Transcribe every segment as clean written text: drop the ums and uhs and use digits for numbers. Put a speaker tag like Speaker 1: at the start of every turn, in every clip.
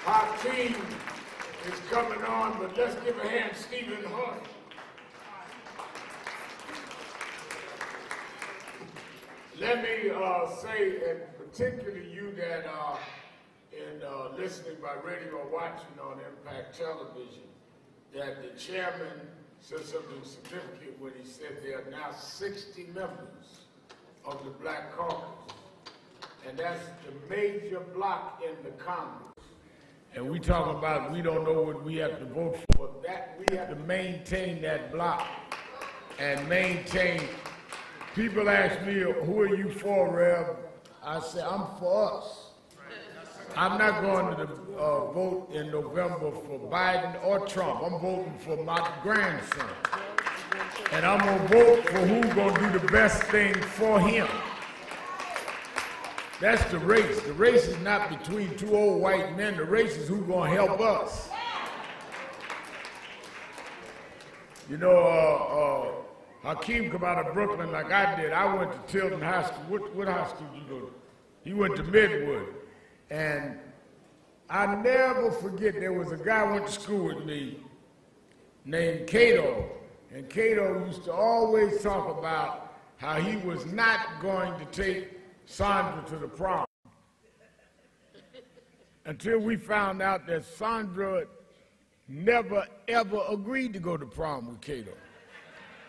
Speaker 1: Hakeem is coming on, but let's give a hand to Stephen Hart. Let me say, and particularly you that are listening by radio or watching on Impact Television, that the chairman said something significant when he said there are now 60 members of the Black Caucus, and that's the major block in the Congress. And we talk about we don't know what we have to vote for. That we have to maintain that block and maintain. People ask me, who are you for, Rev? I say, I'm for us. I'm not going to vote in November for Biden or Trump. I'm voting for my grandson. And I'm going to vote for who's going to do the best thing for him. That's the race. The race is not between two old white men. The race is who's going to help us. You know, Hakeem come out of Brooklyn like I did. I went to Tilden High School. What high school did you go to? He went to Midwood. And I never forget, there was a guy who went to school with me named Cato. And Cato used to always talk about how he was not going to take Sandra to the prom. Until we found out that Sandra never, ever agreed to go to prom with Cato.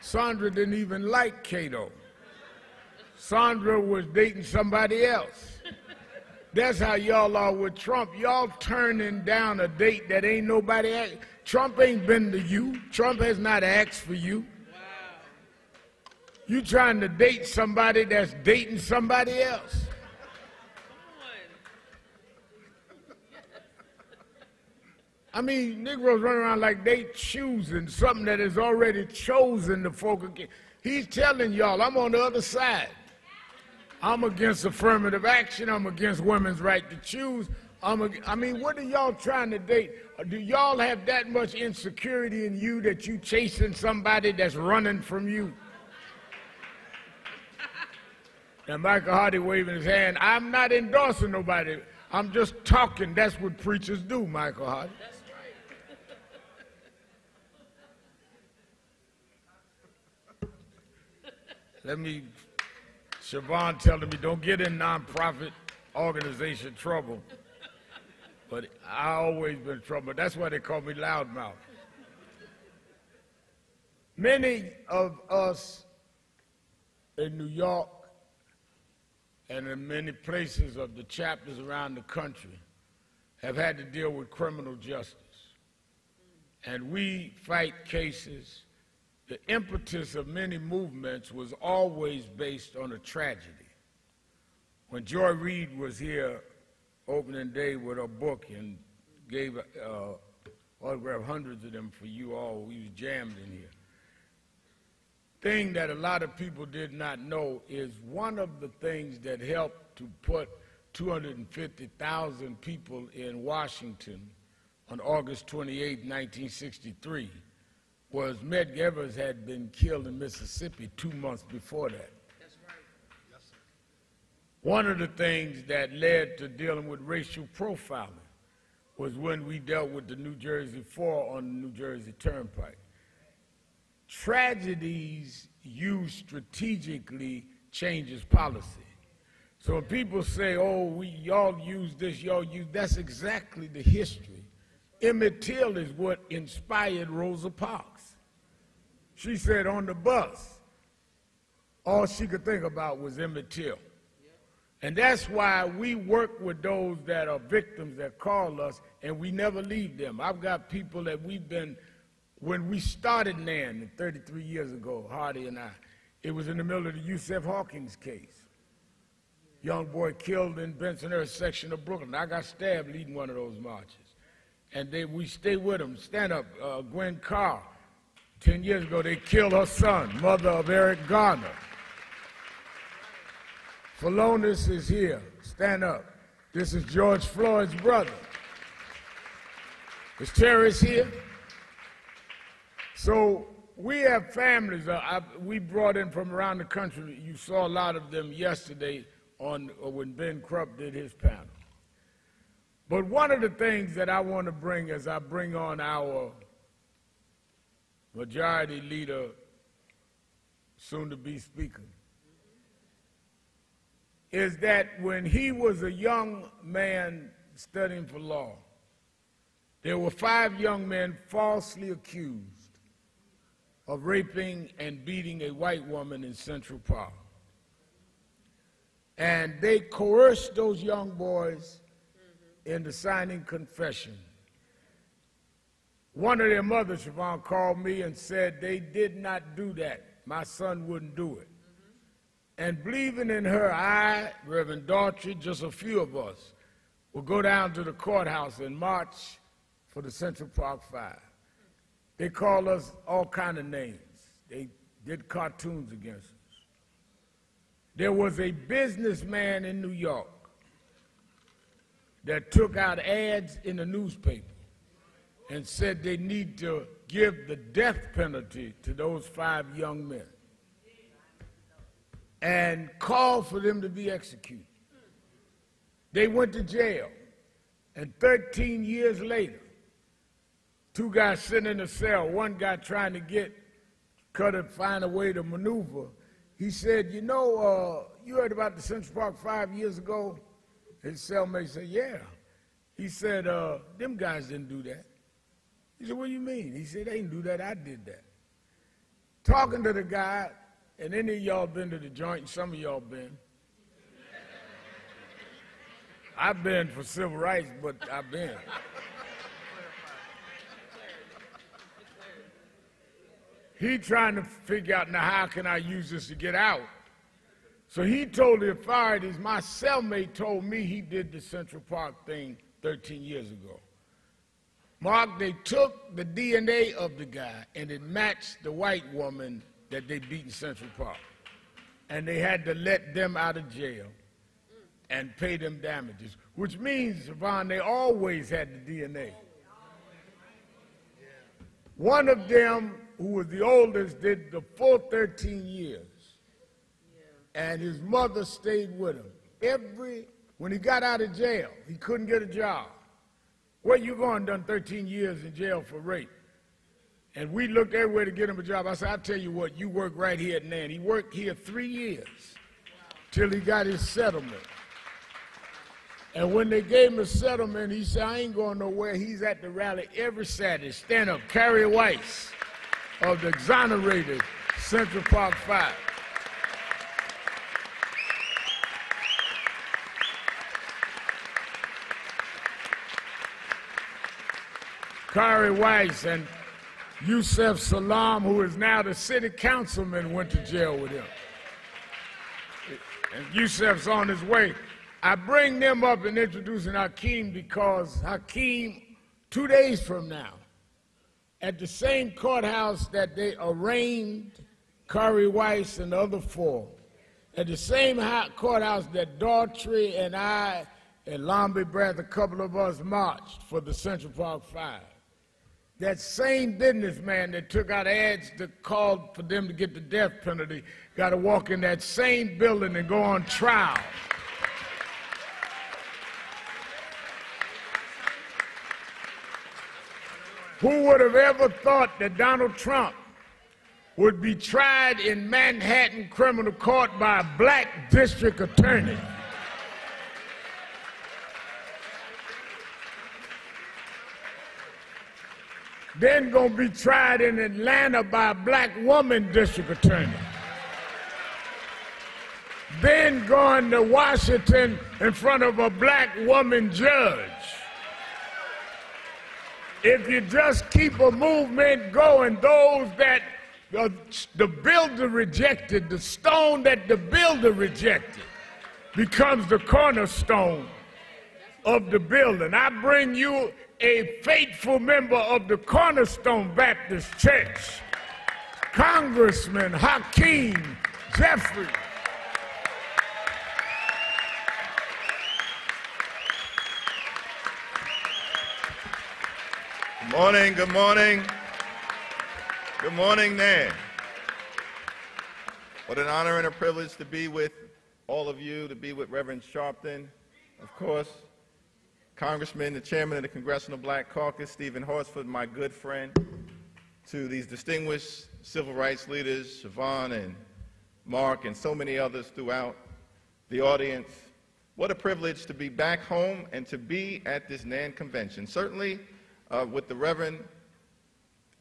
Speaker 1: Sandra didn't even like Cato. Sandra was dating somebody else. That's how y'all are with Trump. Y'all turning down a date that ain't nobody asked. Trump ain't been to you. Trump has not asked for you. Wow. You trying to date somebody that's dating somebody else. I mean, Negroes run around like they choosing something that is already chosen to focus. He's telling y'all, I'm on the other side. I'm against affirmative action. I'm against women's right to choose. I mean, what are y'all trying to date? Do y'all have that much insecurity in you that you chasing somebody that's running from you? And Michael Hardy waving his hand. I'm not endorsing nobody. I'm just talking. That's what preachers do, Michael Hardy. That's right. Let me... Siobhan telling me don't get in nonprofit organization trouble. But I always been in trouble. That's why they call me loudmouth. Many of us in New York and in many places of the chapters around the country have had to deal with criminal justice. And we fight cases. The impetus of many movements was always based on a tragedy. When Joy Reid was here opening day with her book and gave autographed hundreds of them for you all, we was jammed in here. Thing that a lot of people did not know is one of the things that helped to put 250,000 people in Washington on August 28, 1963, was Medgar Evers had been killed in Mississippi 2 months before that. That's right. Yes, sir. One of the things that led to dealing with racial profiling was when we dealt with the New Jersey 4 on the New Jersey Turnpike. Tragedies used strategically changes policy. So when people say, oh, y'all use this, y'all use, that's exactly the history. Emmett Till is what inspired Rosa Parks. She said on the bus, all she could think about was Emmett Till. And that's why we work with those that are victims that call us, and we never leave them. I've got people that we've been, when we started NAN 33 years ago, Hardy and I, it was in the middle of the Yusef Hawkins case. Young boy killed in Bensonhurst section of Brooklyn. I got stabbed leading one of those marches. And we stay with them. Stand up, Gwen Carr. 10 years ago, they killed her son, mother of Eric Garner. Philonise is here. Stand up. This is George Floyd's brother. Is Terrence here? So we have families. We brought in from around the country. You saw a lot of them yesterday when Ben Krupp did his panel. But one of the things that I want to bring as I bring on our majority leader, soon to be speaker, is that when he was a young man studying for law, there were 5 young men falsely accused of raping and beating a white woman in Central Park. And they coerced those young boys into signing confession. One of their mothers, Siobhan, called me and said they did not do that. My son wouldn't do it. And believing in her, I, Reverend Daughtry, just a few of us, will go down to the courthouse and march for the Central Park 5. They called us all kind of names. They did cartoons against us. There was a businessman in New York that took out ads in the newspaper and said they need to give the death penalty to those 5 young men and called for them to be executed. They went to jail, and 13 years later, 2 guys sitting in a cell, one guy trying to find a way to maneuver. He said, you know, you heard about the Central Park 5 years ago? His cellmate said, yeah. He said, them guys didn't do that. He said, what do you mean? He said, they didn't do that, I did that. Talking to the guy, and any of y'all been to the joint, some of y'all been. I've been for civil rights, but I've been. He trying to figure out, now how can I use this to get out? So he told the authorities, my cellmate told me he did the Central Park thing 13 years ago. Mark, they took the DNA of the guy and it matched the white woman that they beat in Central Park. And they had to let them out of jail and pay them damages, which means, Siobhan, they always had the DNA. One of them, who was the oldest, did the full 13 years. And his mother stayed with him. When he got out of jail, he couldn't get a job. Where you going? Done 13 years in jail for rape. And we looked everywhere to get him a job. I said, I'll tell you what, you work right here at NAN. He worked here 3 years till he got his settlement. And when they gave him a settlement, he said, I ain't going nowhere. He's at the rally every Saturday. Stand up, Carrie Weiss of the exonerated Central Park 5. Carrie Weiss and Yusef Salaam, who is now the city councilman, went to jail with him. And Yusef's on his way. I bring them up in introducing Hakeem because Hakeem, 2 days from now, at the same courthouse that they arraigned Carrie Weiss and the other 4, at the same courthouse that Daughtry and I and Lombe Brad, a couple of us, marched for the Central Park 5. That same businessman that took out ads that called for them to get the death penalty got to walk in that same building and go on trial. Who would have ever thought that Donald Trump would be tried in Manhattan criminal court by a black district attorney? Then gonna be tried in Atlanta by a black woman district attorney. Then going to Washington in front of a black woman judge. If you just keep a movement going, those that the builder rejected, the stone that the builder rejected becomes the cornerstone of the building. I bring you a faithful member of the Cornerstone Baptist Church, Congressman Hakeem Jeffries.
Speaker 2: Good morning, good morning. Good morning, NAN. What an honor and a privilege to be with all of you, to be with Reverend Sharpton, of course, Congressman, the chairman of the Congressional Black Caucus, Stephen Horsford, my good friend, to these distinguished civil rights leaders, Siobhan and Mark, and so many others throughout the audience. What a privilege to be back home and to be at this NAN convention, certainly with the Reverend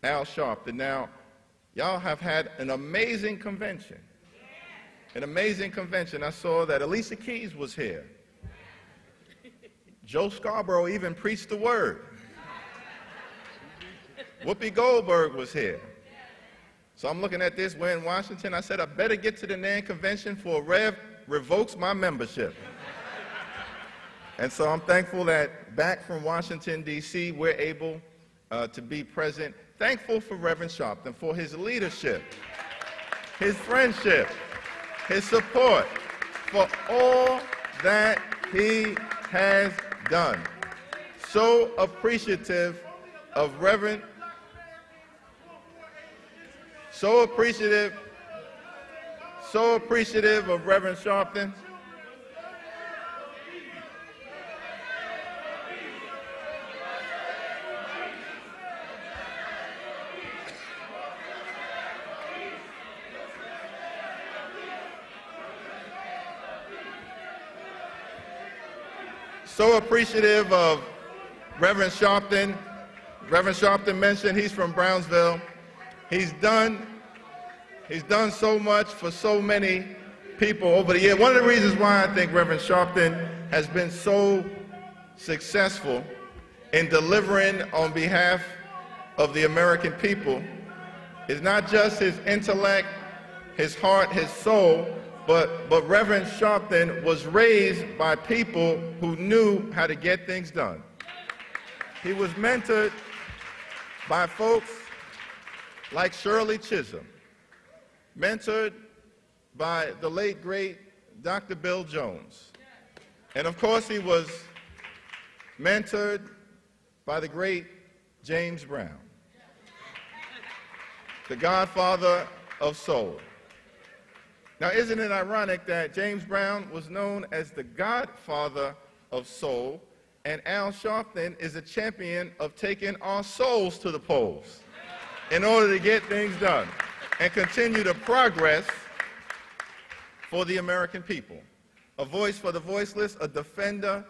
Speaker 2: Al Sharpton. Now, y'all have had an amazing convention. An amazing convention. I saw that Alicia Keys was here. Joe Scarborough even preached the word. Whoopi Goldberg was here. So I'm looking at this, we're in Washington. I said, I better get to the NAN convention before Rev revokes my membership. And so I'm thankful that back from Washington, D.C., we're able to be present. Thankful for Reverend Sharpton for his leadership, his friendship, his support, for all that he has done. So appreciative of Reverend, so appreciative of Reverend Sharpton. So appreciative of Reverend Sharpton. Reverend Sharpton mentioned he's from Brownsville. He's done so much for so many people over the years. One of the reasons why I think Reverend Sharpton has been so successful in delivering on behalf of the American people is not just his intellect, his heart, his soul, but Reverend Sharpton was raised by people who knew how to get things done. He was mentored by folks like Shirley Chisholm, mentored by the late, great Dr. Bill Jones. And of course, he was mentored by the great James Brown, the godfather of soul. Now, isn't it ironic that James Brown was known as the godfather of soul, and Al Sharpton is a champion of taking our souls to the polls in order to get things done and continue to progress for the American people. A voice for the voiceless, a defender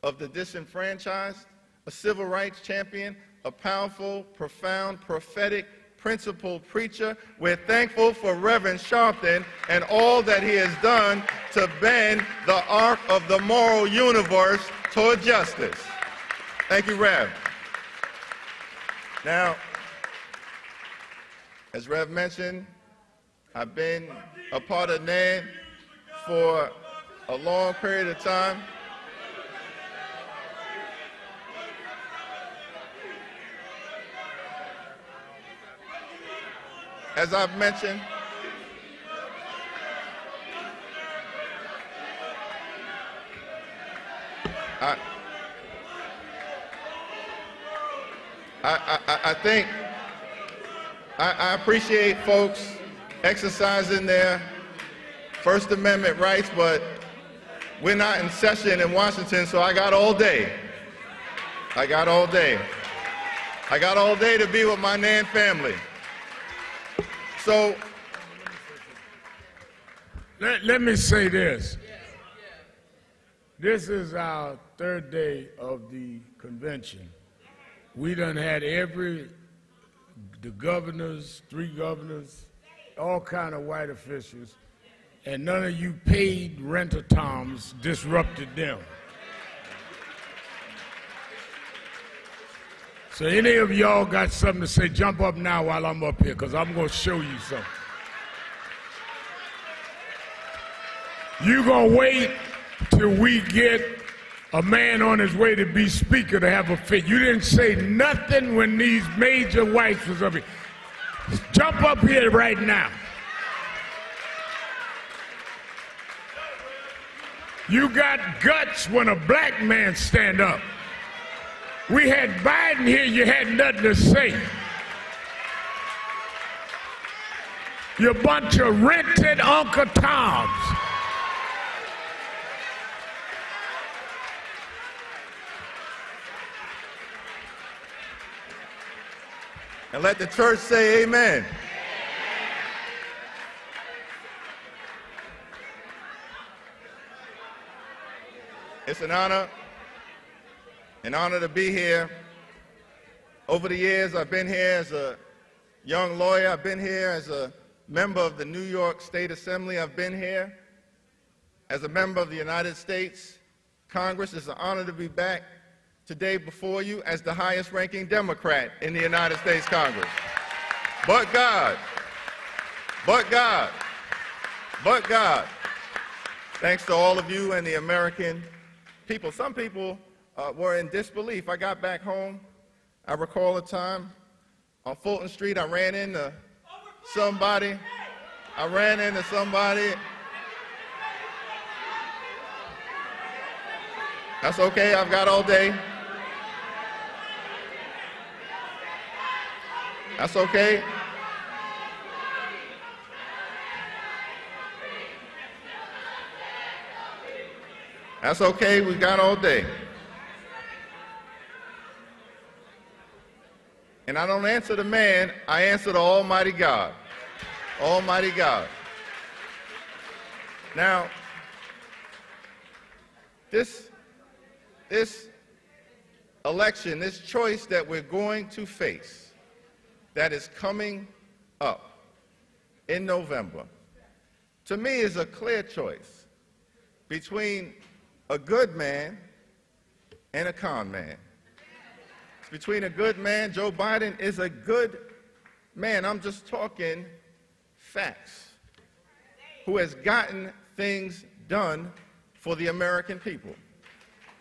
Speaker 2: of the disenfranchised, a civil rights champion, a powerful, profound, prophetic, principled preacher. We're thankful for Reverend Sharpton and all that he has done to bend the arc of the moral universe toward justice. Thank you, Rev. Now, as Rev mentioned, I've been a part of NAN for a long period of time. As I've mentioned, I appreciate folks exercising their First Amendment rights, but we're not in session in Washington, so I got all day. I got all day. I got all day to be with my NAN family. So,
Speaker 1: let me say this. This is our third day of the convention. We done had the governors, 3 governors, all kind of white officials, and none of you paid rent-a-toms disrupted them. So any of y'all got something to say, jump up now while I'm up here, because I'm going to show you something. You going to wait till we get a man on his way to be speaker to have a fit. You didn't say nothing when these major whites was up here. Jump up here right now. You got guts when a black man stand up. We had Biden here, you had nothing to say. You bunch of rented Uncle Toms.
Speaker 2: And let the church say amen. It's an honor to be here. Over the years, I've been here as a young lawyer. I've been here as a member of the New York State Assembly. I've been here as a member of the United States Congress. It's an honor to be back today before you as the highest-ranking Democrat in the United States Congress. But God, thanks to all of you and the American people. Some people were in disbelief. I got back home. I recall a time on Fulton Street, I ran into somebody. That's okay, I've got all day. That's okay. That's okay, we got all day. And I don't answer the man, I answer the Almighty God. Almighty God. Now, this election, this choice that we're going to face, that is coming up in November, to me is a clear choice between a good man and a con man. It's between a good man. Joe Biden is a good man. I'm just talking facts. Who has gotten things done for the American people.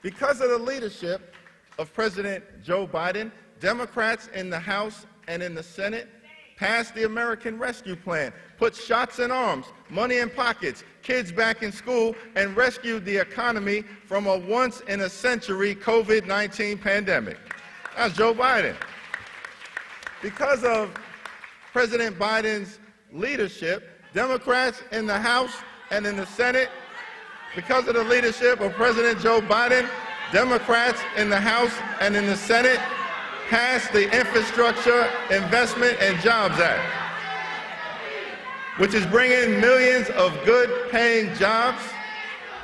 Speaker 2: Because of the leadership of President Joe Biden, Democrats in the House and in the Senate passed the American Rescue Plan, put shots in arms, money in pockets, kids back in school, and rescued the economy from a once-in-a-century COVID-19 pandemic. That's Joe Biden. Because of President Biden's leadership, Democrats in the House and in the Senate, because of the leadership of President Joe Biden, Democrats in the House and in the Senate passed the Infrastructure Investment and Jobs Act, which is bringing millions of good-paying jobs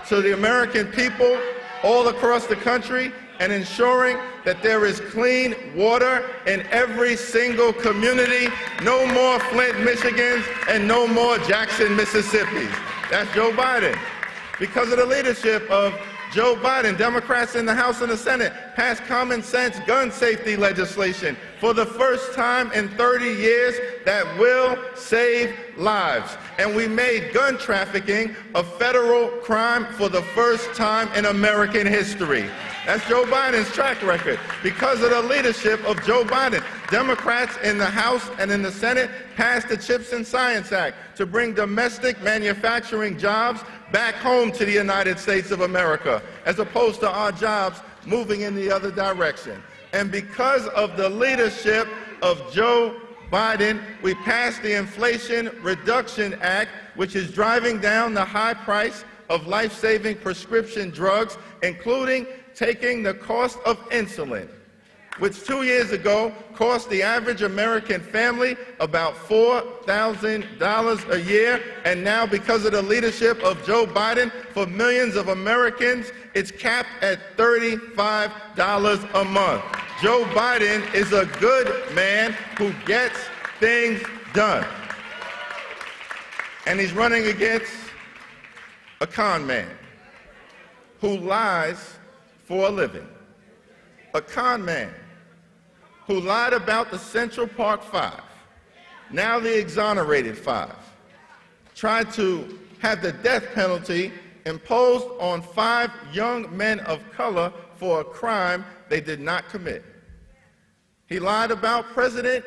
Speaker 2: to the American people all across the country and ensuring that there is clean water in every single community. No more Flint, Michigans, and no more Jackson, Mississippi. That's Joe Biden. Because of the leadership of Joe Biden, Democrats in the House and the Senate passed common sense gun safety legislation for the first time in 30 years that will save lives. And we made gun trafficking a federal crime for the first time in American history. That's Joe Biden's track record. Because of the leadership of Joe Biden, Democrats in the House and in the Senate passed the CHIPS and Science Act to bring domestic manufacturing jobs back home to the United States of America, as opposed to our jobs moving in the other direction. And because of the leadership of Joe Biden, we passed the Inflation Reduction Act, which is driving down the high price of life-saving prescription drugs, including taking the cost of insulin, which 2 years ago cost the average American family about $4,000 a year, and now because of the leadership of Joe Biden, for millions of Americans, it's capped at $35 a month. Joe Biden is a good man who gets things done. And he's running against a con man who lies for a living. A con man who lied about the Central Park Five, now the exonerated Five, tried to have the death penalty imposed on 5 young men of color for a crime they did not commit. He lied about President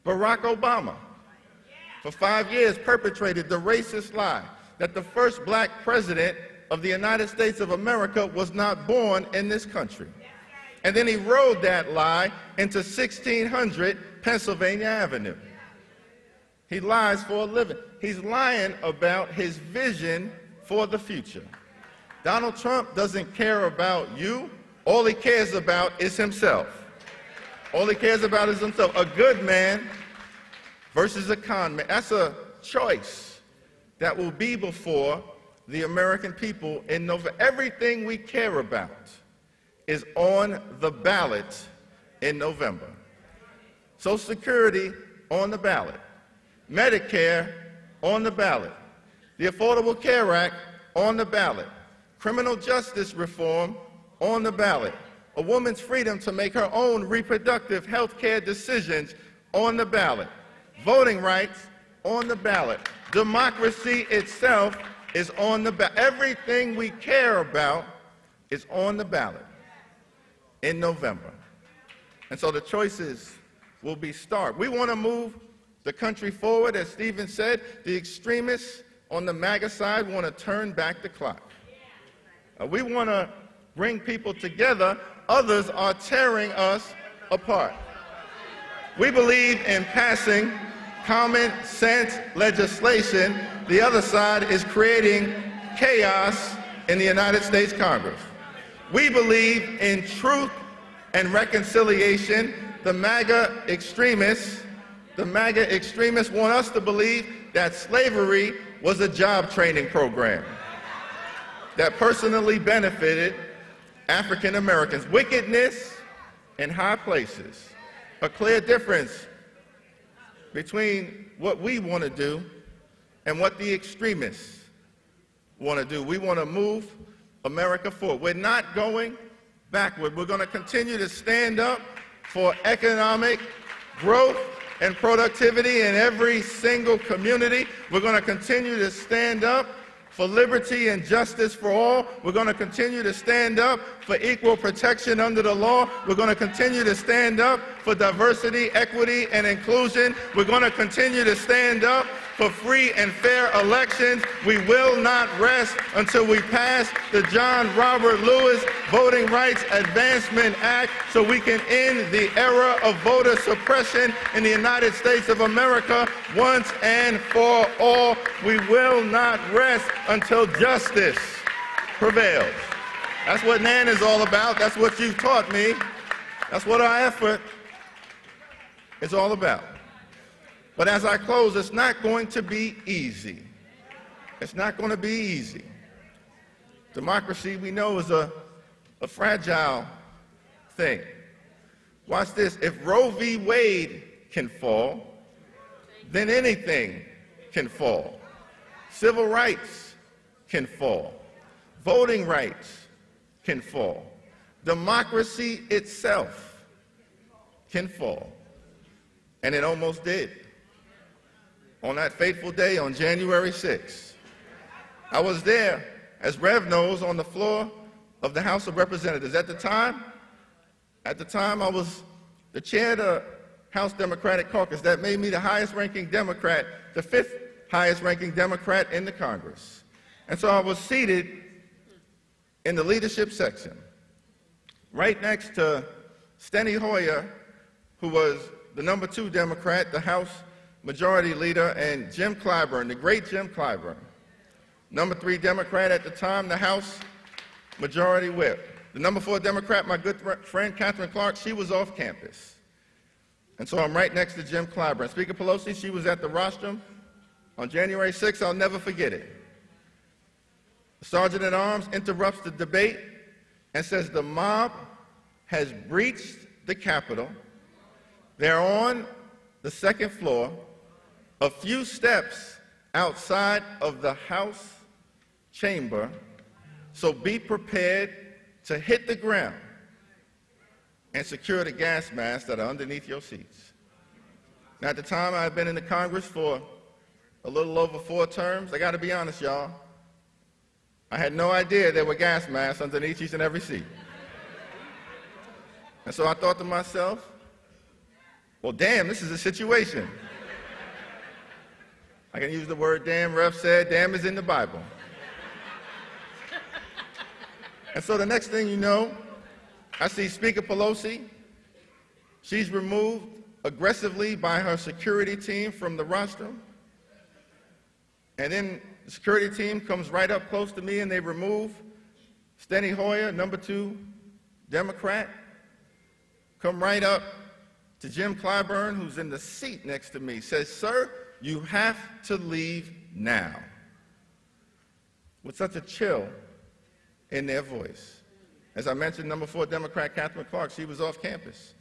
Speaker 2: Barack Obama. For 5 years, perpetrated the racist lie that the first black president of the United States of America was not born in this country. And then he rode that lie into 1600 Pennsylvania Avenue. He lies for a living. He's lying about his vision for the future. Donald Trump doesn't care about you. All he cares about is himself. All he cares about is himself. A good man versus a con man. That's a choice that will be before the American people in November. Everything we care about is on the ballot in November. Social Security on the ballot. Medicare on the ballot. The Affordable Care Act on the ballot. Criminal justice reform on the ballot. A woman's freedom to make her own reproductive health care decisions on the ballot. Voting rights on the ballot. Democracy itself is on the ballot. Everything we care about is on the ballot in November. And so the choices will be stark. We want to move the country forward. As Stephen said, the extremists on the MAGA side want to turn back the clock. We want to bring people together. Others are tearing us apart. We believe in passing common sense legislation. The other side is creating chaos in the United States Congress. We believe in truth and reconciliation. The MAGA extremists want us to believe that slavery was a job training program that personally benefited African Americans. Wickedness in high places. A clear difference between what we want to do and what the extremists want to do. We want to move America forward. We're not going backward. We're going to continue to stand up for economic growth and productivity in every single community. We're going to continue to stand up for liberty and justice for all. We're going to continue to stand up for equal protection under the law. We're going to continue to stand up for diversity, equity, and inclusion. We're going to continue to stand up for free and fair elections. We will not rest until we pass the John Robert Lewis Voting Rights Advancement Act so we can end the era of voter suppression in the United States of America once and for all. We will not rest until justice prevails. That's what NAN is all about. That's what you've taught me. That's what our effort is all about. But as I close, it's not going to be easy. It's not going to be easy. Democracy, we know, is a fragile thing. Watch this. If Roe v. Wade can fall, then anything can fall. Civil rights can fall. Voting rights can fall. Democracy itself can fall. And it almost did. On that fateful day, on January 6th, I was there, as Rev knows, on the floor of the House of Representatives. At the time, I was the chair of the House Democratic Caucus. That made me the highest-ranking Democrat, the fifth highest-ranking Democrat in the Congress. And so I was seated in the leadership section, right next to Steny Hoyer, who was the number 2 Democrat, the House Majority Leader, and Jim Clyburn, the great Jim Clyburn, number 3 Democrat at the time, the House Majority Whip. The number 4 Democrat, my good friend Catherine Clark, she was off campus. And so I'm right next to Jim Clyburn. Speaker Pelosi, she was at the rostrum on January 6th. I'll never forget it. The Sergeant at Arms interrupts the debate and says the mob has breached the Capitol. They're on the 2nd floor, a few steps outside of the House chamber, so be prepared to hit the ground and secure the gas masks that are underneath your seats. Now, at the time, I had been in the Congress for a little over 4 terms. I got to be honest, y'all. I had no idea there were gas masks underneath each and every seat. And so I thought to myself, well, damn, this is a situation. I can use the word damn. Rev said, damn is in the Bible. And so the next thing you know, I see Speaker Pelosi. She's removed aggressively by her security team from the rostrum. And then the security team comes right up close to me and they remove Steny Hoyer, number 2 Democrat, come right up to Jim Clyburn, who's in the seat next to me, says, "Sir, you have to leave now," with such a chill in their voice. As I mentioned, number 4 Democrat Catherine Clark, she was off campus.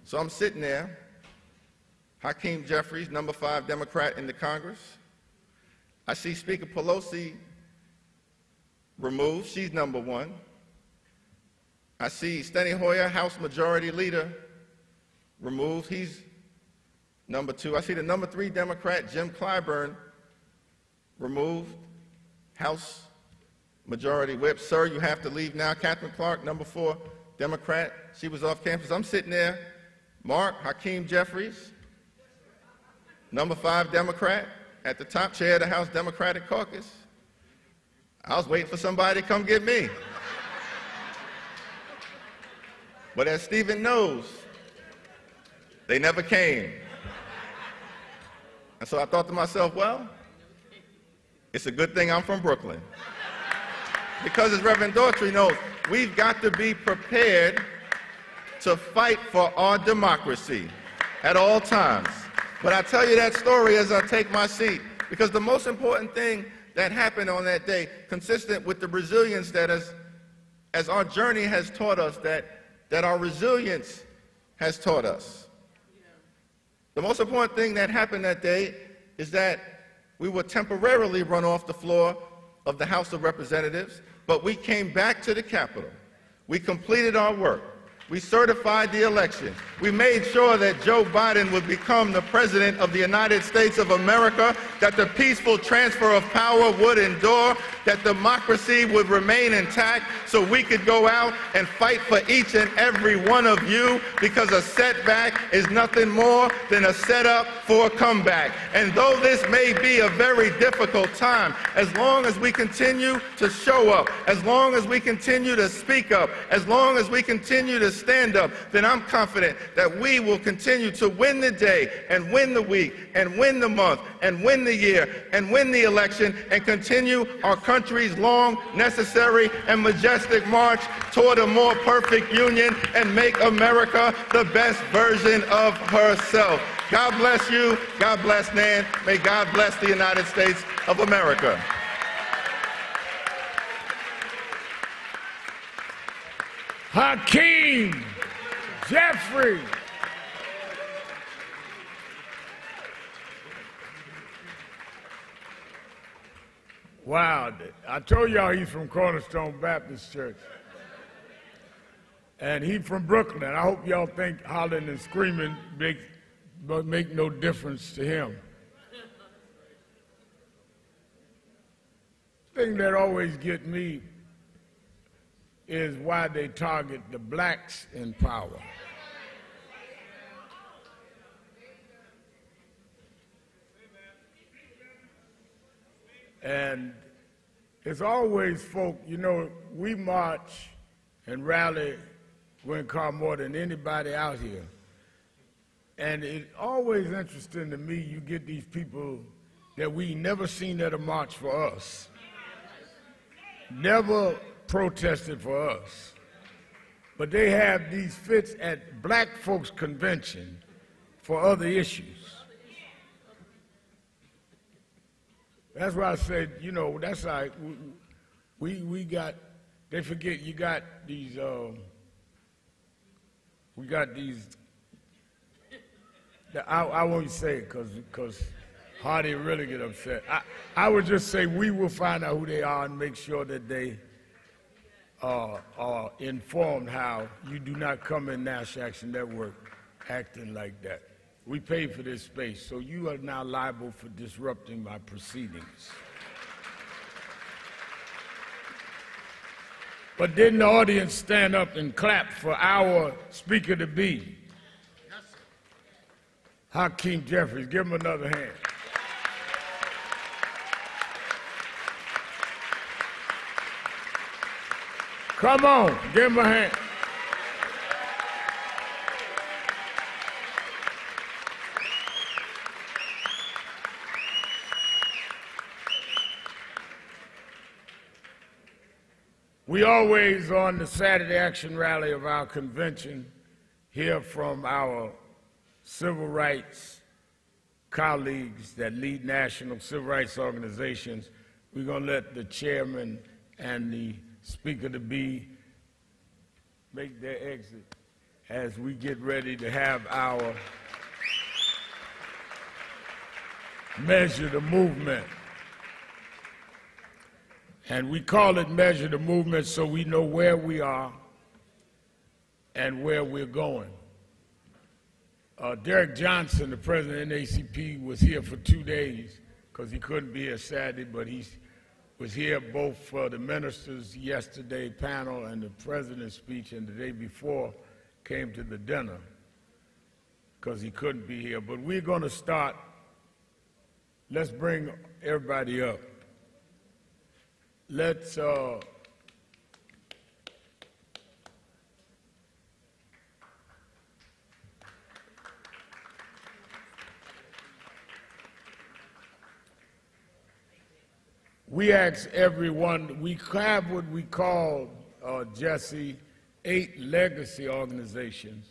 Speaker 2: So I'm sitting there, Hakeem Jeffries, number 5 Democrat in the Congress. I see Speaker Pelosi removed, she's number 1. I see Steny Hoyer, House Majority Leader, removed, he's number 2. I see the number 3 Democrat, Jim Clyburn, removed, House Majority Whip. "Sir, you have to leave now." Catherine Clark, number 4 Democrat, she was off campus. I'm sitting there, Mark Hakeem Jeffries, number 5 Democrat, at the top, chair of the House Democratic Caucus. I was waiting for somebody to come get me. But as Stephen knows, they never came. And so I thought to myself, well, it's a good thing I'm from Brooklyn. Because as Reverend Daughtry knows, we've got to be prepared to fight for our democracy at all times. But I tell you that story as I take my seat, because the most important thing that happened on that day, consistent with the resilience that as our journey has taught us, that our resilience has taught us. The most important thing that happened that day is that we were temporarily run off the floor of the House of Representatives, but we came back to the Capitol. We completed our work. We certified the election. We made sure that Joe Biden would become the President of the United States of America, that the peaceful transfer of power would endure, that democracy would remain intact, so we could go out and fight for each and every one of you, because a setback is nothing more than a setup for a comeback. And though this may be a very difficult time, as long as we continue to show up, as long as we continue to speak up, as long as we continue to stand up, then I'm confident that we will continue to win the day and win the week and win the month and win the year and win the election and continue our country's long, necessary, and majestic march toward a more perfect union and make America the best version of herself. God bless you. God bless Nan. May God bless the United States of America.
Speaker 1: Hakeem Jeffries. Wow, I told y'all he's from Cornerstone Baptist Church. And he's from Brooklyn. I hope y'all think hollering and screaming make no difference to him. The thing that always gets me is why they target the blacks in power. And it's always folk, you know, we march and rally Gwen Carr more than anybody out here. And it's always interesting to me, you get these people that we never seen at a march for us. Never protested for us. But they have these fits at black folks' convention for other issues. That's why I said, you know, that's like, we got, they forget you got these, we got these, I won't say it because Hardy really get upset. I would just say we will find out who they are and make sure that they are informed how you do not come in National Action Network acting like that. We pay for this space, so you are now liable for disrupting my proceedings. But didn't the audience stand up and clap for our speaker to be? Yes, sir. Hakeem Jeffries. Give him another hand. Come on, give him a hand. We always, on the Saturday Action Rally of our convention, hear from our civil rights colleagues that lead national civil rights organizations. We're going to let the chairman and the speaker-to-be make their exit as we get ready to have our Measure the Movement. And we call it Measure the Movement so we know where we are and where we're going. Derek Johnson, the president of NAACP, was here for 2 days because he couldn't be here Saturday, but he was here both for the ministers yesterday panel and the president's speech, and the day before came to the dinner because he couldn't be here. But we're going to start. Let's bring everybody up. Let's we ask everyone, we have what we call, Jesse, 8 legacy organizations.